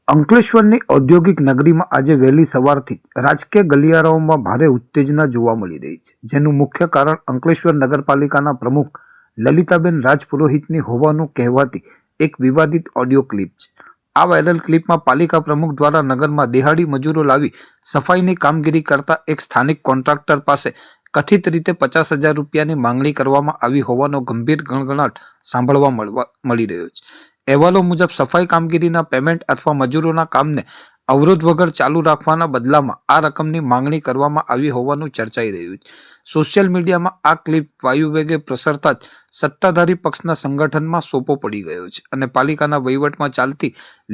અંકલેશ્વરની ઔદ્યોગિક નગરીમાં આજે વહેલી સવારથી જ રાજકીય ગલિયારાઓમાં ભારે ઉત્તેજના જોવા મળી રહી છે, જેનું મુખ્ય કારણ અંકલેશ્વર નગરપાલિકાના પ્રમુખ લલિતાબેન રાજપુરોહિતની હોવાનું કહેવાતી એક વિવાદિત ઓડિયો ક્લિપ છે. આ વાયરલ ક્લિપમાં પાલિકા પ્રમુખ દ્વારા નગરમાં દિહાડી મજૂરો લાવી સફાઈની કામગીરી કરતા એક સ્થાનિક કોન્ટ્રાક્ટર પાસે કથિત રીતે 50,000 રૂપિયાની માંગણી કરવામાં આવી હોવાનો ગંભીર ગણગણાટ સાંભળવા મળી રહ્યો છે. અહેવાલો મુજબ સફાઈ કામગીરીના પેમેન્ટ અથવા મજૂરોના કામને અવરોધ વગર ચાલુ રાખવાના બદલામાં આ રકમની માંગણી કરવામાં આવી હોવાનું ચર્ચાઈ રહ્યું છે. સોશિયલ મીડિયામાં આ ક્લિપ વાયુવેગે પ્રસરતા જ સત્તાધારી પક્ષના સંગઠનમાં સોપો પડી ગયો છે અને પાલિકાના વહીવટમાં ચાલતી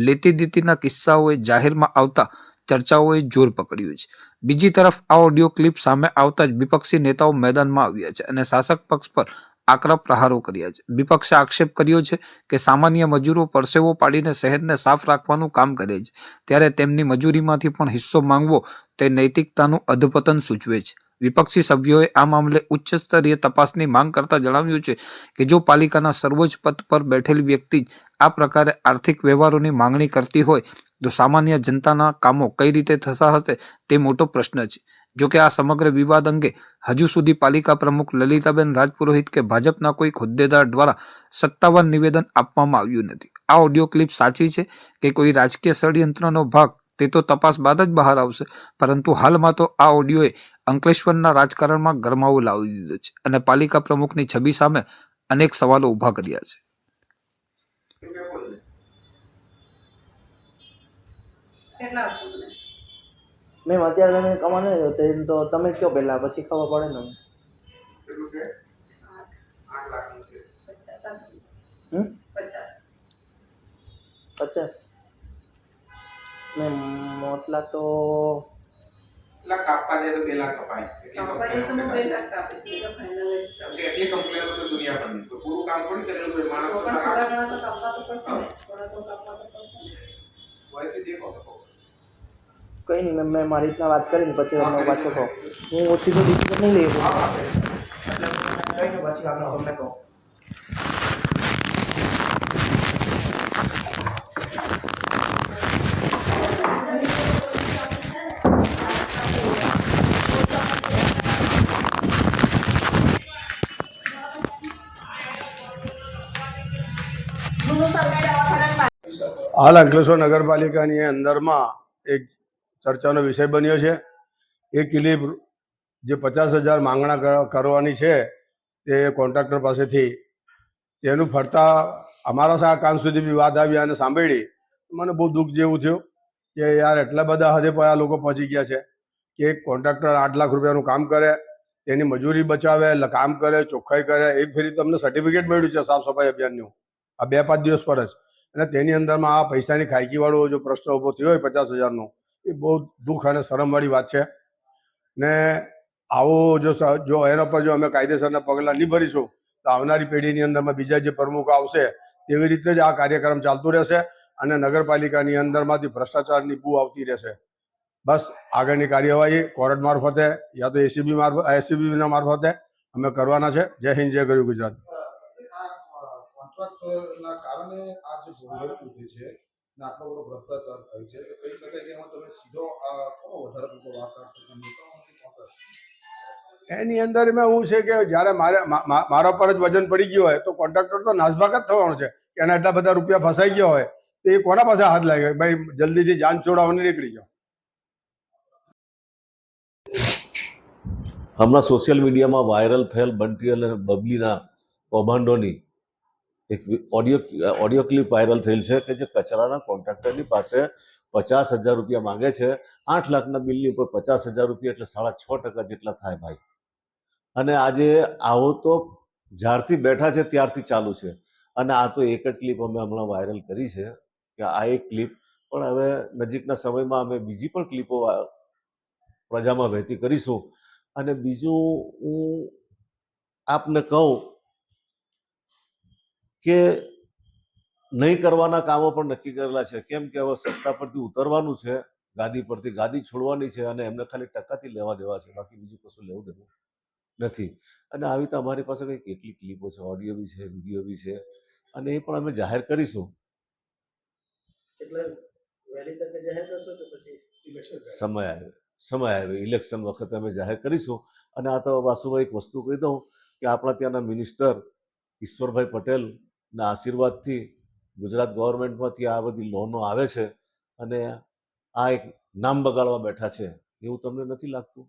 લેતી દીતીના કિસ્સાઓએ જાહેરમાં આવતા ચર્ચાઓએ જોર પકડ્યું છે. બીજી તરફ આ ઓડિયો ક્લિપ સામે આવતા જ વિપક્ષી નેતાઓ મેદાનમાં આવ્યા છે અને શાસક પક્ષ પર આકરા પ્રહારો કર્યા છે. વિપક્ષે આક્ષેપ કર્યો છે કે સામાન્ય મજૂરો પરસેવો પાડીને શહેરને સાફ રાખવાનું કામ કરે છે, ત્યારે તેમની મજૂરીમાંથી પણ હિસ્સો માંગવો તે નૈતિકતાનું અધપતન સૂચવે છે. વિપક્ષી સભ્યોએ આ મામલે ઉચ્ચ સ્તરીય તપાસની માંગ કરતા જણાવ્યું છે કે જો પાલિકાના સર્વોચ્ચ પદ પર બેઠેલ વ્યક્તિ જ આ પ્રકારે આર્થિક વ્યવહારોની માંગણી કરતી હોય તો સામાન્ય જનતાના કામો કઈ રીતે થતા હશે તે મોટો પ્રશ્ન છે. જોકે આ સમગ્ર વિવાદ અંગે હજુ સુધી પાલિકા પ્રમુખ લલિતાબેન રાજપુરોહિત કે ભાજપના કોઈ હોદ્દેદાર દ્વારા સત્તાવાર નિવેદન આપવામાં આવ્યું નથી. આ ઓડિયો ક્લિપ સાચી છે કે કોઈ રાજકીય ષડયંત્રનો ભાગ તે તો તપાસ બાદ જ બહાર આવશે, પરંતુ હાલમાં તો આ ઓડિયોએ અંકલેશ્વરના રાજકારણમાં ગરમાવો લાવી દીધો છે અને પાલિકા પ્રમુખની છબી સામે અનેક સવાલો ઊભા કર્યા છે. મેમ અત્યારે તમે કમાને તો તમે કયો પહેલા, પછી ખબર પડે ને. કેટલું છે? 8 લાખનું છે. 50 મેમ મોટલા તો લાખ કાપવા જાય તો 2 લાખ કપાય. એટલી કમ્પ્લેનો છે દુનિયા ભરની, તો પૂરું કામ થોડી કરેલું હોય માણસ કઈ નહીં મેમ, મેં મારી રીતના વાત કરીને પછી તમને પાછો કહો. હું ઓછી તો ડિસિઝન નહીં લઈ શકું. કઈ નહીં, પછી આપણે તમને કહું. હાલ અંકલેશ્વર નગરપાલિકાની અંદરમાં એક ચર્ચાનો વિષય બન્યો છે. એ ક્લિપ જે 50,000 માંગણા કરવાની છે તે કોન્ટ્રાક્ટર પાસેથી, તેનું ફરતા અમારા કાન સુધી બી વાત આવી અને સાંભળી મને બહુ દુઃખ જેવું થયું કે યાર એટલા બધા હદે પર આ લોકો પહોંચી ગયા છે કે એક કોન્ટ્રાક્ટર 8 લાખ રૂપિયાનું કામ કરે, તેની મજૂરી બચાવે, કામ કરે, ચોખ્ખાઈ કરે. એક ફેરી તમને સર્ટિફિકેટ મળ્યું છે સાફ સફાઈ અભિયાનનું આ 2-5 દિવસ પર જ, અને તેની અંદરમાં આ પૈસાની ખાયકીવાળો જો પ્રશ્ન ઊભો થયો હોય 50,000નો, એ બહુ દુઃખ અને શરમવાળી વાત છે. ને આવો જો એના પર જો અમે કાયદેસરના પગલાં નહીં ભરીશું તો આવનારી પેઢીની અંદરમાં બીજા જે પ્રમુખ આવશે તેવી રીતે જ આ કાર્યક્રમ ચાલતું રહેશે અને નગરપાલિકાની અંદરમાંથી ભ્રષ્ટાચારની બૂ આવતી રહેશે. બસ આગળની કાર્યવાહી કોર્ટ મારફતે યા તો એસીબીના મારફતે અમે કરવાના છે. જય હિન્દ, જય ગરવી ગુજરાત. કોન્ટ્રાક્ટરના કારણે આ જે ભૂગર્ભ ઉઠી છે ને આટલો બધો ભ્રષ્ટાચાર થાય છે તો કહી શકાય કે એમાં તમે સીધો કોનો વધારે પડતો વાંક કાઢશો? એની અંદર એમાં એવું છે કે જ્યારે મારા પર જ વજન પડી ગયો હોય તો કોન્ટ્રાક્ટર તો નાસભાગ જ થવાનો છે. એના એટલા બધા રૂપિયા ફસાઈ ગયા હોય તો એ કોના પાસે હાથ લાગે? ભાઈ જલ્દીથી જાન છોડાવવાની નીકળી જાઓ. હમણાં સોશિયલ મીડિયામાં વાયરલ થયેલ બંટી અને બબલીના કૌભાંડોની એક ઓડિયો ક્લિપ વાયરલ થયેલ છે કે જે કચરાના કોન્ટ્રાક્ટરની પાસે 50,000 રૂપિયા માંગે છે. 8 લાખના બિલની ઉપર 50,000 રૂપિયા એટલે 6.5% જેટલા થાય ભાઈ. અને આજે આવો તો જ્યારથી બેઠા છે ત્યારથી ચાલુ છે. અને આ તો એક જ ક્લિપ અમે હમણાં વાયરલ કરી છે કે આ એક ક્લિપ, પણ હવે નજીકના સમયમાં અમે બીજી પણ ક્લિપો પ્રજામાં વહેતી કરીશું. અને બીજું હું આપને કહું કે નહીં કરવાના કામો પણ નક્કી કરેલા છે. કેમ કે હવે સત્તા પરથી ઉતરવાનું છે, ગાદી પરથી ગાદી છોડવાની છે અને એમને ખાલી ટકાથી લેવા દેવા છે, બાકી બીજું કશું લેવું દેવું નથી. અને આવી તો અમારી પાસે કંઈ કેટલી ક્લિપો છે, ઓડિયો બી છે, વિડીયો બી છે, અને એ પણ અમે જાહેર કરીશું. એટલે વહેલી તકે જાહેર કરશો કે પછી ઇલેક્શન સમય આવે ઇલેક્શન વખતે અમે જાહેર કરીશું. અને આ તો વાસુભાઈ એક વસ્તુ કહી દઉં કે આપણા ત્યાંના મિનિસ્ટર ઈશ્વરભાઈ પટેલના આશીર્વાદથી ગુજરાત ગવર્મેન્ટમાંથી આ બધી લોનો આવે છે અને આ એક નામ બગાડવા બેઠા છે એવું તમને નથી લાગતું?